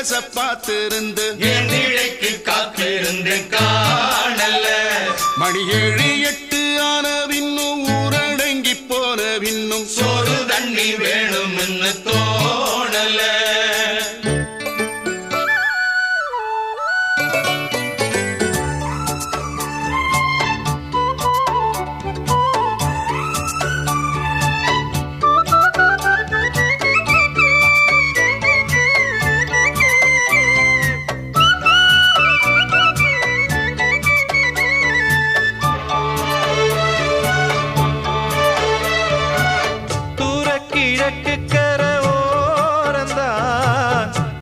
பேச பார்த்திருந்து என் நிலைக்கு காத்திருந்து காணல மணி 7 8 ஆன பின்னும் ஊரடங்கி போன பின்னும் சோறு தண்ணி வேணும்னு